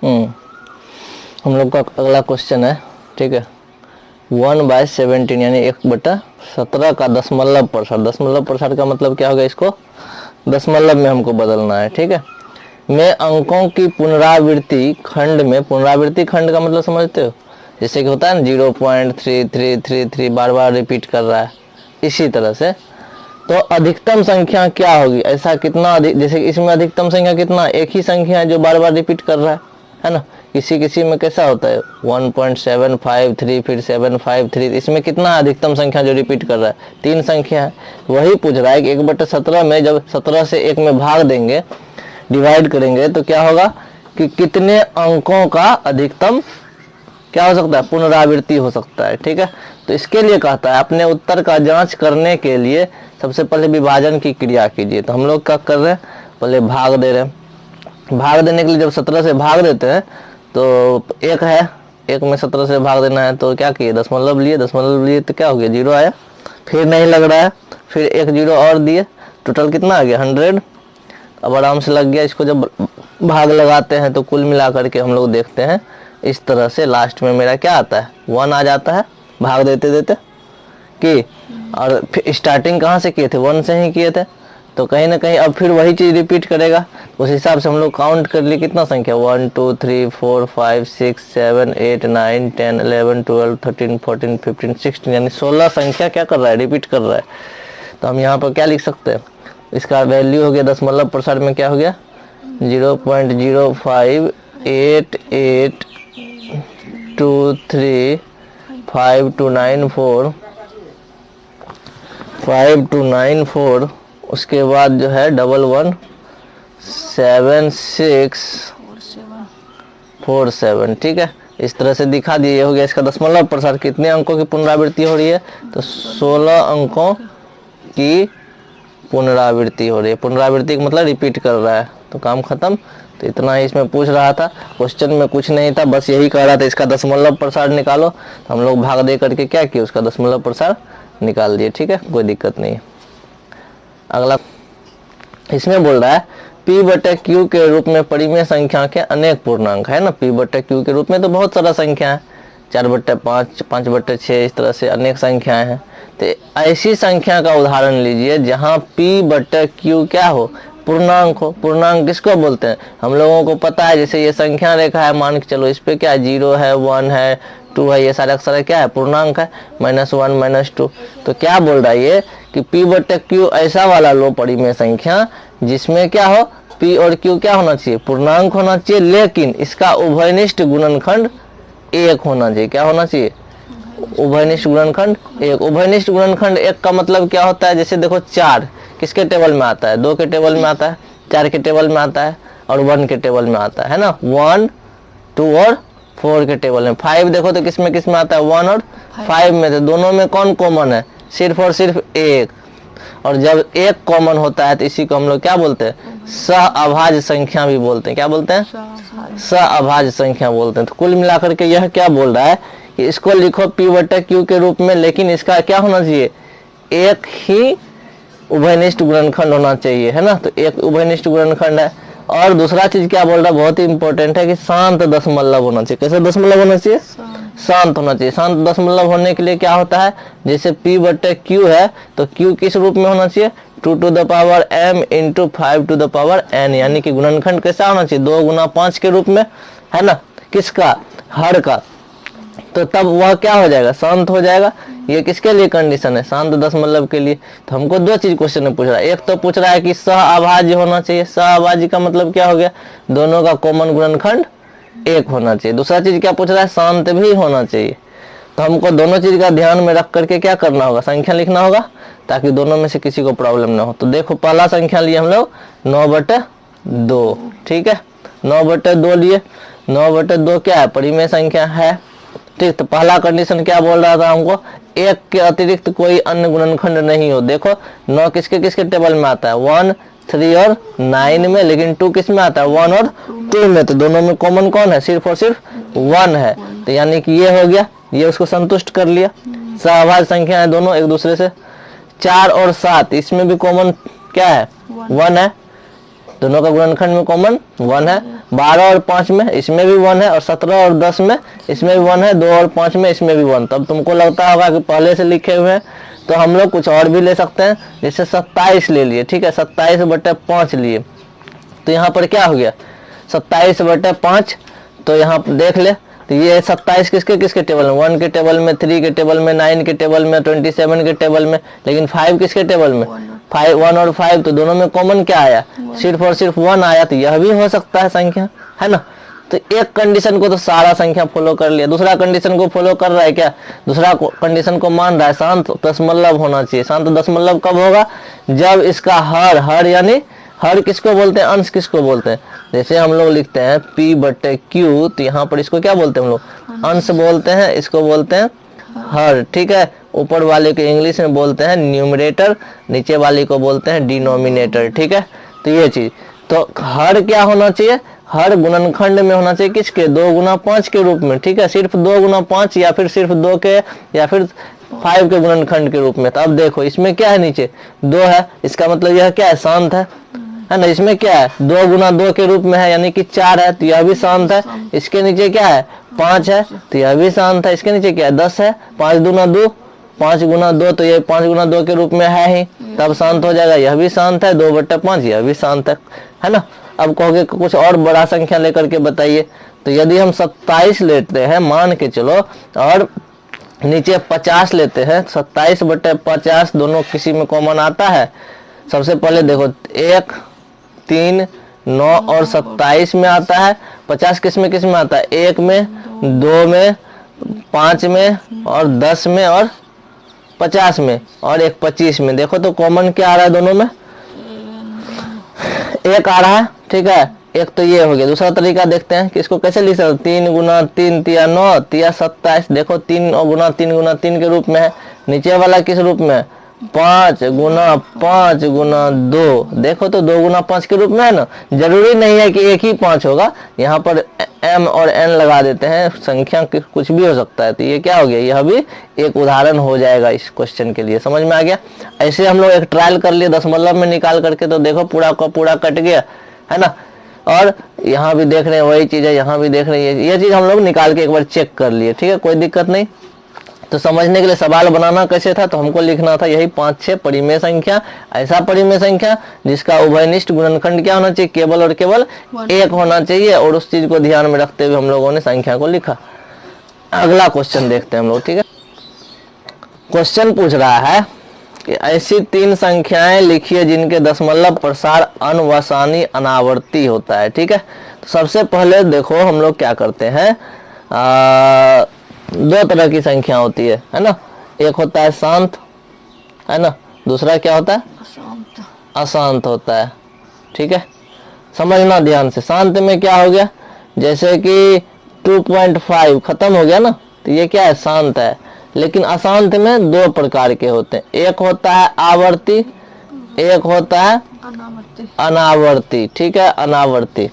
हम लोग का अगला क्वेश्चन है, ठीक है। 1/17 यानी 1/17 का दशमलव प्रसार। दशमलव प्रसार का मतलब क्या होगा, इसको दशमलव में हमको बदलना है, ठीक है। में अंकों की पुनरावृत्ति खंड में, पुनरावृत्ति खंड का मतलब समझते हो, जैसे कि होता है ना 0.3333 बार बार रिपीट कर रहा है, इसी तरह से। तो अधिकतम संख्या क्या होगी, ऐसा कितना अधिक, जैसे इसमें अधिकतम संख्या कितना, एक ही संख्या है जो बार बार रिपीट कर रहा है ना। किसी किसी में कैसा होता है 1.753 फिर 753, इसमें कितना अधिकतम संख्या जो रिपीट कर रहा है, 3 संख्या है। वही पूछ रहा है कि 1/17 में जब 17 से 1 में भाग देंगे, डिवाइड करेंगे, तो क्या होगा कि कितने अंकों का अधिकतम क्या हो सकता है, पुनरावृत्ति हो सकता है, ठीक है। तो इसके लिए कहता है अपने उत्तर का जांच करने के लिए सबसे पहले विभाजन की क्रिया कीजिए। तो हम लोग क्या कर रहे हैं, पहले भाग दे रहे हैं। भाग देने के लिए जब 17 से भाग देते हैं तो 1 है, 1 में 17 से भाग देना है, तो क्या किए, दशमलव लिए, दशमलव लिए तो क्या हो गया, 0 आया। फिर नहीं लग रहा है, फिर 1 0 और दिए, टोटल कितना आ गया 100। अब आराम से लग गया। इसको जब भाग लगाते हैं तो कुल मिला करके हम लोग देखते हैं इस तरह से, लास्ट में मेरा क्या आता है, 1 आ जाता है भाग देते देते कि। और फिर स्टार्टिंग कहाँ से किए थे, 1 से ही किए थे, तो कहीं ना कहीं अब फिर वही चीज़ रिपीट करेगा। उस हिसाब से हम लोग काउंट कर लिए कितना संख्या, 1 2 3 4 5 6 7 8 9 10 11 12 13 14 15 16 यानी 16 संख्या क्या कर रहा है, रिपीट कर रहा है। तो हम यहाँ पर क्या लिख सकते हैं, इसका वैल्यू हो गया दशमलव प्रसार में क्या हो गया 0.05882935294 उसके बाद जो है 117647, ठीक है। इस तरह से दिखा दिए, ये हो गया इसका दशमलव प्रसार। कितने अंकों की पुनरावृत्ति हो रही है, तो 16 अंकों की पुनरावृत्ति हो रही है। पुनरावृत्ति का मतलब रिपीट कर रहा है, तो काम खत्म। तो इतना ही इसमें पूछ रहा था, क्वेश्चन में कुछ नहीं था, बस यही कह रहा था इसका दशमलव प्रसार निकालो। तो हम लोग भाग दे करके क्या किए, उसका दशमलव प्रसार निकाल दिए, ठीक है, कोई दिक्कत नहीं है। अगला इसमें बोल रहा है P/Q के रूप में परिमेय संख्या के अनेक पूर्णांक है ना। P/Q के रूप में तो बहुत सारा संख्या है, 4/5 5/6 इस तरह से अनेक संख्याएं हैं। तो ऐसी संख्या का उदाहरण लीजिए जहां P/Q क्या हो, पूर्णांक हो। पूर्णांक किसको बोलते हैं, हम लोगों को पता है। जैसे ये संख्या रेखा है, मान के चलो इस पे क्या 0 है 1 है 2 है, ये सारे अक्षर क्या है, पूर्णांक है, -1 -2। तो क्या बोल रहा है ये कि P/Q ऐसा वाला लो परिमेय संख्या जिसमें क्या हो, P और Q क्या होना चाहिए, पूर्णांक होना चाहिए, लेकिन इसका उभयनिष्ठ गुणनखंड 1 होना चाहिए। क्या होना चाहिए, उभयनिष्ठ गुणनखंड 1। उभयनिष्ठ गुणनखंड 1 का मतलब क्या होता है, जैसे देखो 4 किसके टेबल में आता है, 2 के टेबल में आता है, 4 के टेबल में आता है और 1 के टेबल में आता है ना। 1 2 और 4 के टेबल में। 5 देखो तो किस में आता है, 1 और 5 में। तो दोनों में कौन कॉमन है, सिर्फ और सिर्फ 1। और जब 1 कॉमन होता है तो इसी को हम लोग क्या बोलते हैं, सहअभाज्य संख्या भी बोलते हैं। क्या बोलते हैं, सहअभाज्य संख्या बोलते हैं। तो कुल मिलाकर के यह क्या बोल रहा है कि इसको लिखो P/Q के रूप में, लेकिन इसका क्या होना चाहिए, एक ही उभयनिष्ठ गुणनखंड होना चाहिए, है ना। तो एक उभयनिष्ठ गुणनखंड है। और दूसरा चीज क्या बोल रहा है, बहुत ही इंपॉर्टेंट है कि शांत दशमलव होना चाहिए। कैसे दशमलव होना चाहिए, शांत होना चाहिए। शांत दशमलव होने के लिए क्या होता है, जैसे P/Q है तो Q किस रूप में होना चाहिए, 2 to the power m into 5 to the power n, यानी कि गुणनखंड कैसा होना चाहिए, 2 गुना 5 के रूप में, है ना, किसका, हर का। तो तब वह क्या हो जाएगा, शांत हो जाएगा। ये किसके लिए कंडीशन है, शांत दशमलव के लिए। तो हमको 2 चीज क्वेश्चन में पूछ रहा है। एक तो पूछ रहा है कि सहअभाज्य होना चाहिए। सहअभाज्य का मतलब क्या हो गया, दोनों का कॉमन गुणनखंड 1 होना चाहिए। दूसरा चीज क्या पूछ रहा है, शांत भी होना चाहिए। तो हमको दोनों चीज का ध्यान में रख करके क्या करना होगा, संख्या लिखना होगा, ताकि दोनों में से किसी को प्रॉब्लम ना हो। तो देखो पहला संख्या लिए हम लोग 9/2, ठीक है, 9/2 लिए। 9/2 क्या है, परिमेय संख्या है, ठीक। तो पहला कंडीशन क्या बोल रहा था हमको, 1 के अतिरिक्त कोई अन्य गुणनखंड नहीं हो। देखो 9 किसके किसके टेबल में आता है, 1 3 और 9 में, लेकिन 2 किस में आता है, 1 और 2 में। तो दोनों में कॉमन कौन है, सिर्फ और सिर्फ 1 है। तो यानी कि ये हो गया, ये उसको संतुष्ट कर लिया। सहअभाज्य संख्या है दोनों एक दूसरे से। 4 और 7 इसमें भी कॉमन क्या है, 1 है। दोनों का गुणनखंड में कॉमन 1 है। 12 और 5 में इसमें भी 1 है, और 17 और 10 में इसमें भी 1 है, 2 और 5 में इसमें भी 1। तब तुमको लगता होगा कि पहले से लिखे हुए हैं, तो हम लोग कुछ और भी ले सकते हैं। जैसे 27 ले लिए, ठीक है, 27/5 लिए, तो यहाँ पर क्या हो गया 27/5। तो यहाँ पर देख ले, तो ये 27 किसके किसके टेबल में, 1 के टेबल में, 3 के टेबल में, 9 के टेबल में, 27 के टेबल में, लेकिन 5 किसके टेबल में, 1 और 5, तो दोनों में कॉमन क्या आया, सिर्फ और सिर्फ 1 आया। तो यह भी हो सकता है संख्या, है ना। तो एक कंडीशन को तो सारा संख्या फॉलो कर लिया, दूसरा कंडीशन को फॉलो कर रहा है क्या, दूसरा कंडीशन को मान रहा है शांत दशमलव होना चाहिए। शांत दशमलव कब होगा, जब इसका हर यानी हर किसको बोलते हैं, अंश किसको बोलते हैं। जैसे हम लोग लिखते हैं P/Q, तो यहाँ पर इसको क्या बोलते हैं हम लोग, अंश बोलते हैं, इसको बोलते हैं हर, ठीक है। ऊपर वाले को इंग्लिश में बोलते हैं न्यूमरेटर, नीचे वाले को बोलते हैं डिनोमिनेटर, ठीक है। तो ये चीज, तो हर क्या होना चाहिए, हर गुणनखंड में होना चाहिए किसके, 2 गुना 5 के रूप में, ठीक है। सिर्फ 2 गुना 5 या फिर सिर्फ 2 के या फिर 5 के गुणनखंड के रूप में। तो अब देखो इसमें क्या है, नीचे 2 है, इसका मतलब यह क्या है, शांत है ना। इसमें क्या है, 2 गुना 2 के रूप में है, यानी कि 4 है, तो यह भी शांत है। इसके नीचे क्या है, 5 है, तो यह भी शांत है। इसके नीचे क्या है, 10 है, 5 दूना 2, 5 गुना 2, तो ये 5 गुना 2 के रूप में है ही, तब शांत हो जाएगा। यह भी शांत है, 2/5, यह भी शांत है ना। अब कहोगे कुछ और बड़ा संख्या लेकर के बताइए, तो यदि हम 27 लेते हैं मान के चलो, और नीचे 50 लेते हैं, 27/50 दोनों किसी में कॉमन आता है। सबसे पहले देखो 1, 3, 9 और 27 में आता है। 50 किस में आता है, 1 में, 2 में, 5 में और 10 में और 50 में, और एक 25 में। देखो तो कॉमन क्या आ रहा है दोनों में, 1 आ रहा है, ठीक है। एक तो ये हो गया। दूसरा तरीका देखते हैं कि इसको कैसे लिख सकते, 3 गुना 3 तिया 9 तिया 27। देखो 3 गुना 3 के रूप में है। नीचे वाला किस रूप में है, 5 गुना 5 गुना 2। देखो तो 2 गुना 5 के रूप में है ना। जरूरी नहीं है कि एक ही 5 होगा, यहाँ पर m और n लगा देते हैं, संख्या कुछ भी हो सकता है। तो ये क्या हो गया, यह भी एक उदाहरण हो जाएगा इस क्वेश्चन के लिए। समझ में आ गया। ऐसे हम लोग एक ट्रायल कर लिए दशमलव में निकाल करके, तो देखो पूरा का पूरा कट गया, है ना। और यहाँ भी देख रहे हैं वही चीज है, यहाँ भी देख रहे हैं, ये चीज हम लोग निकाल के एक बार चेक कर लिए, ठीक है, कोई दिक्कत नहीं। तो समझने के लिए सवाल बनाना कैसे था, तो हमको लिखना था यही 5, 6 परिमेय संख्या, ऐसा परिमेय संख्या जिसका उभयनिष्ठ गुणनखंड क्या होना चाहिए, केवल और केवल 1 होना चाहिए, और उस चीज को ध्यान में रखते हुए हम लोगों ने संख्या को लिखा। अगला क्वेश्चन देखते हैं हम लोग, ठीक है। क्वेश्चन पूछ रहा है कि ऐसी 3 संख्याएं लिखिए जिनके दशमलव प्रसार अनवसानी अनावर्ती होता है, ठीक है। तो सबसे पहले देखो हम लोग क्या करते हैं, 2 तरह की संख्या होती है ना। एक होता है शांत, है ना, दूसरा क्या होता है, अशांत होता है, ठीक है। समझना ध्यान से। शांत में क्या हो गया, जैसे कि 2.5 खत्म हो गया ना, तो ये क्या है, शांत है। लेकिन अशांत में 2 प्रकार के होते हैं, एक होता है आवर्ती, एक होता है अनावर्ती, ठीक है। अनावर्ती,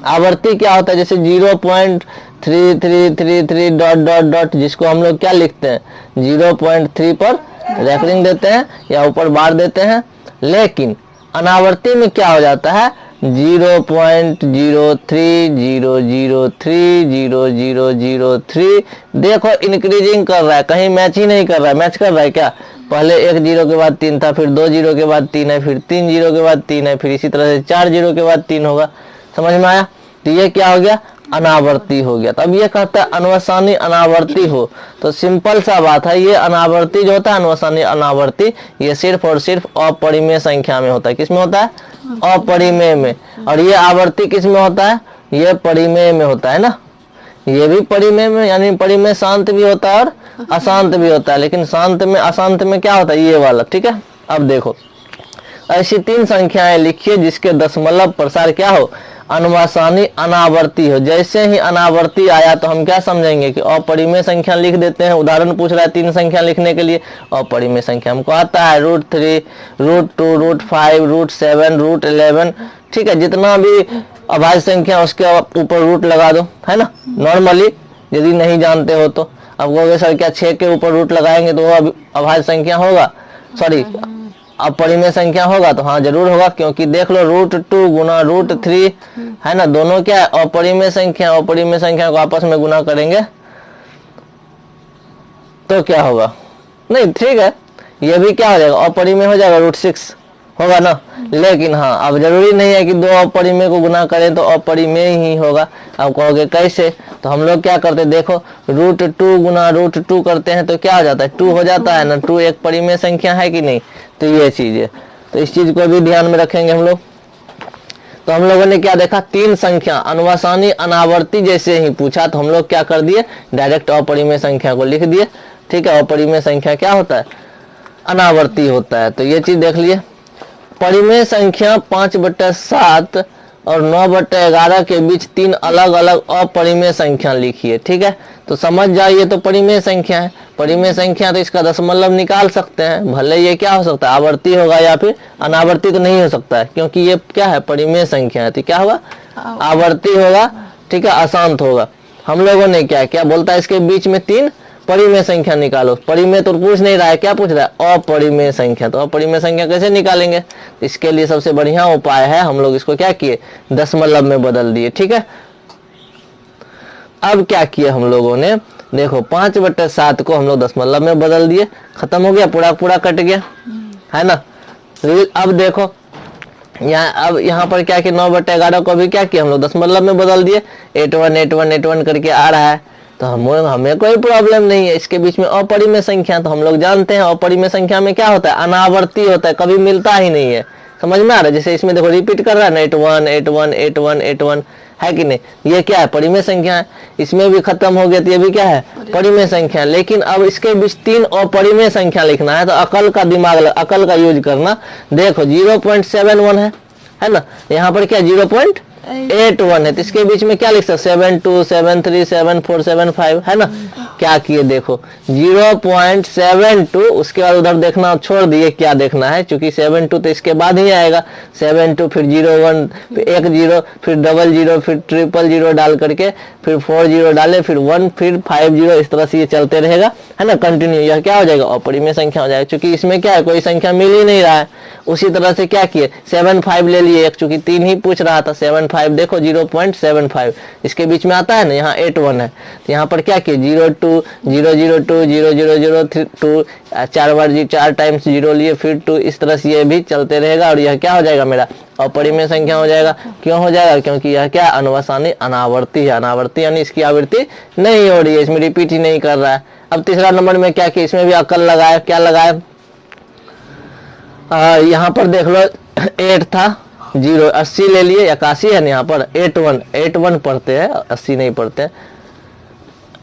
आवर्ती क्या होता है, जैसे 0.3333 डॉट डॉट डॉट, जिसको हम लोग क्या लिखते हैं, 0.3 पर रेफरिंग देते हैं या ऊपर बार देते हैं। लेकिन अनावर्ती में क्या हो जाता है, 0.030030003। देखो इंक्रीजिंग कर रहा है, कहीं मैच ही नहीं कर रहा है। मैच कर रहा है क्या, पहले 1 0 के बाद 3 था, फिर 2 0 के बाद 3 है, फिर 3 0 के बाद 3 है, फिर इसी तरह से 4 0 के बाद 3 होगा। समझ में आया। तो ये क्या हो गया, अनावर्ती हो गया। तो अब ये कहता है अनवसानी अनावर्ती हो, तो सिंपल सा बात है, ये अनावर्ती जो होता है, अनवसानी अनावर्ती, ये सिर्फ और सिर्फ अपरिमेय संख्या में होता है। किस में होता है, अपरिमेय में। और ये आवर्ती किस में होता है, ये परिमेय में होता है ना। ये भी परिमेय में, यानी परिमेय शांत भी होता है और अशांत भी होता है। लेकिन शांत में अशांत में क्या होता है, ये वाला, ठीक है। अब देखो ऐसी 3 संख्याएं लिखिए जिसके दशमलव प्रसार क्या हो, अनवसानी अनावर्ती हो। जैसे ही अनावर्ती आया तो हम क्या समझेंगे कि अपरिमेय संख्या लिख देते हैं। उदाहरण पूछ रहा है 3 संख्या लिखने के लिए, अपरिमेय संख्या हमको आता है √3, √2, √5, √7, √11, ठीक है। जितना भी अभाज्य संख्या उसके ऊपर रूट लगा दो, है ना। नॉर्मली यदि नहीं जानते हो तो अब कहोगे सर क्या 6 के ऊपर रूट लगाएंगे तो वो अभाज्य संख्या होगा, सॉरी अपरिमेय संख्या होगा? तो हाँ जरूर होगा, क्योंकि देख लो √2 गुना √3 है ना, दोनों क्या है अपरिमेय संख्या। अपरिमेय संख्या को आपस में गुना करेंगे तो क्या होगा? नहीं ठीक है, ये भी क्या हो जाएगा अपरिमेय हो जाएगा, √6 होगा ना। लेकिन हाँ अब जरूरी नहीं है कि दो अपरिमेय को गुना करें तो अपरिमेय ही होगा। अब कहोगे कैसे? तो हम लोग क्या करते हैं, देखो √2 गुना √2 करते हैं तो क्या हो जाता है 2 हो जाता है ना। 2 एक परिमेय संख्या है कि नहीं? तो ये चीज है, तो इस चीज को भी ध्यान में रखेंगे हम लोग। तो हम लोगों ने क्या देखा, तीन संख्या अनुवासानी अनावर्ती जैसे ही पूछा तो हम लोग क्या कर दिए, डायरेक्ट अपरिमेय संख्या को लिख दिए। ठीक है, अपरिमेय संख्या क्या होता है? अनावर्ती होता है। तो ये चीज देख लिए। परिमेय संख्या 5/7 और 9/11 के बीच तीन अलग अलग अपरिमेय संख्या लिखिए। ठीक है, तो समझ जाइए तो परिमेय संख्या है। परिमेय संख्या तो इसका दशमलव निकाल सकते हैं, भले ये क्या हो सकता है आवर्ती होगा या फिर अनावर्ती तो नहीं हो सकता है, क्योंकि ये क्या है परिमेय संख्या है। तो क्या होगा? आवर्ती होगा। ठीक है, अशांत होगा। हम लोगों ने क्या क्या बोलता है, इसके बीच में तीन परिमेय संख्या निकालो। परिमेय तो पूछ नहीं रहा है, क्या पूछ रहा है? अपरिमेय संख्या। तो अपरिमेय संख्या कैसे निकालेंगे? इसके लिए सबसे बढ़िया उपाय है, हम लोग इसको क्या किए, दशमलव में बदल दिए। ठीक है, अब क्या किए हम लोगों ने, देखो 5/7 को हम लोग दशमलव में बदल दिए, खत्म हो गया, पूरा पूरा कट गया, है ना। अब देखो अब यहाँ पर क्या किया, 9/11 को भी क्या किया हम लोग दशमलव में बदल दिए। 818181 करके आ रहा है, तो हमें कोई प्रॉब्लम नहीं है। इसके बीच में अपरिमेय संख्या, तो हम लोग जानते हैं अपरिमेय संख्या में क्या होता है, अनावर्ती होता है, कभी मिलता ही नहीं है। समझ में आ रहा है? जैसे इसमें देखो रिपीट कर रहा है ना, 81818181 है कि नहीं, ये क्या है परिमेय संख्या है। इसमें भी खत्म हो गया तो ये भी क्या है परिमेय संख्या। लेकिन अब इसके बीच तीन अपरिमेय संख्या लिखना है, तो अकल का दिमाग, अकल का यूज करना। देखो 0.71 है ना, यहाँ पर क्या 0.81 है, तो इसके बीच में क्या लिख सकते, 72 73 74 75 है ना। क्या किए देखो 0.72, उसके बाद उधर देखना छोड़ दिए, क्या देखना है, क्योंकि 72 तो इसके बाद ही आएगा। 72 फिर 01 फिर 10 फिर 00 फिर 000 डाल करके फिर 40 डाले फिर 1 फिर 50, इस तरह से ये चलते रहेगा, है ना, कंटिन्यू। यह क्या हो जाएगा अपरिमेय संख्या हो जाएगा, क्योंकि इसमें क्या है कोई संख्या मिल ही नहीं रहा है। उसी तरह से क्या किए 75 ले लिए, एक चूंकि 3 ही पूछ रहा था, 75 देखो 0.75 इसके बीच में आता है ना, यहाँ 81 है, तो यहाँ पर क्या किए 02 002 0002 चार बार 4 टाइम्स 0 लिए फिर 2, इस तरह से ये भी चलते रहेगा और यह क्या हो जाएगा मेरा अपरिमेय संख्या हो जाएगा। क्यों हो जाएगा? क्योंकि यह क्या अनुवसानी अनावर्ती है। अनावर्ती यानी इसकी आवृत्ति नहीं हो रही है, इसमें रिपीट ही नहीं कर रहा है। अब तीसरा नंबर में क्या किया, इसमें भी अकल लगाया। क्या लगाया, यहाँ पर देख लो 8 था 0 80 ले लिए, 81 है ना, यहाँ पर 81 पढ़ते हैं, 80 नहीं पढ़ते हैं।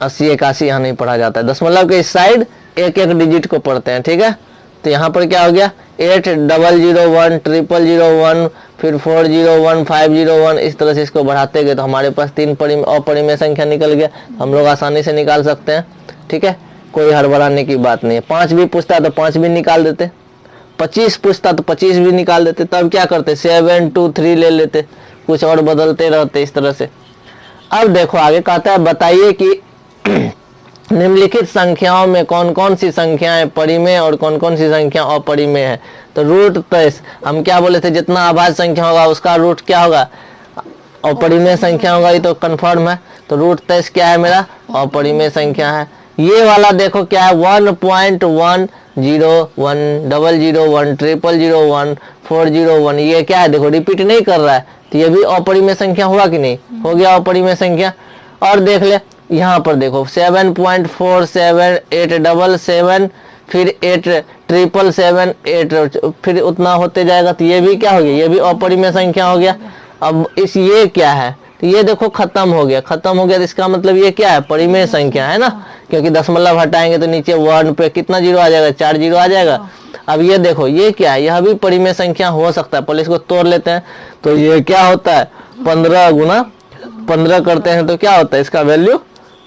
80 81 यहाँ नहीं पढ़ा जाता है, दशमलव के इस साइड एक एक डिजिट को पढ़ते हैं। ठीक है, तो यहाँ पर क्या हो गया 8001 0001 फिर 401 501, इस तरह से इसको बढ़ाते गए तो हमारे पास तीन अपरिमेय संख्या निकल गया। हम लोग आसानी से निकाल सकते हैं। ठीक है, कोई हड़बड़ाने की बात नहीं है। 5 भी पूछता तो 5 भी निकाल देते, 25 पूछता तो 25 भी निकाल देते। तब क्या करते 7 2 3 ले लेते, कुछ और बदलते रहते इस तरह से। अब देखो आगे कहता है बताइए कि निम्नलिखित संख्याओं में कौन कौन सी संख्याएं परिमेय और कौन कौन सी संख्या अपरिमेय है। तो √23 हम क्या बोले थे, जितना अभाज्य संख्या होगा उसका रूट क्या होगा अपरिमेय संख्या होगा, ये तो कंफर्म है। तो √23 क्या है मेरा अपरिमेय संख्या है। ये वाला देखो क्या है 1.1 0 1 0 1 0 401, ये क्या है देखो रिपीट नहीं कर रहा है, तो ये भी अपरिमेय संख्या हुआ कि नहीं, हो गया अपरिमेय संख्या। और देख ले यहाँ पर देखो 7.47 877 फिर 8 8 फिर उतना होते जाएगा, तो ये भी क्या हो गया, ये भी अपरिमेय संख्या हो गया। अब इस ये क्या है, तो ये देखो खत्म हो गया, तो इसका मतलब ये क्या है परिमेय संख्या है ना, क्योंकि दशमलव हटाएंगे तो नीचे 1 पे कितना 0 आ जाएगा, 4 0 आ जाएगा। अब ये देखो ये क्या है, यह भी परिमेय संख्या हो सकता है। पहले इसको तोड़ लेते हैं, तो ये क्या होता है 15 गुना 15 करते हैं तो क्या होता है, इसका वैल्यू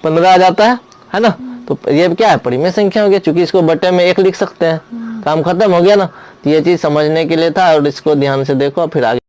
15 आ जाता है ना। तो ये क्या है परिमेय संख्या हो गया, चूंकि इसको बटे में 1 लिख सकते हैं, काम खत्म हो गया ना। तो ये चीज समझने के लिए था, और इसको ध्यान से देखो फिर आगे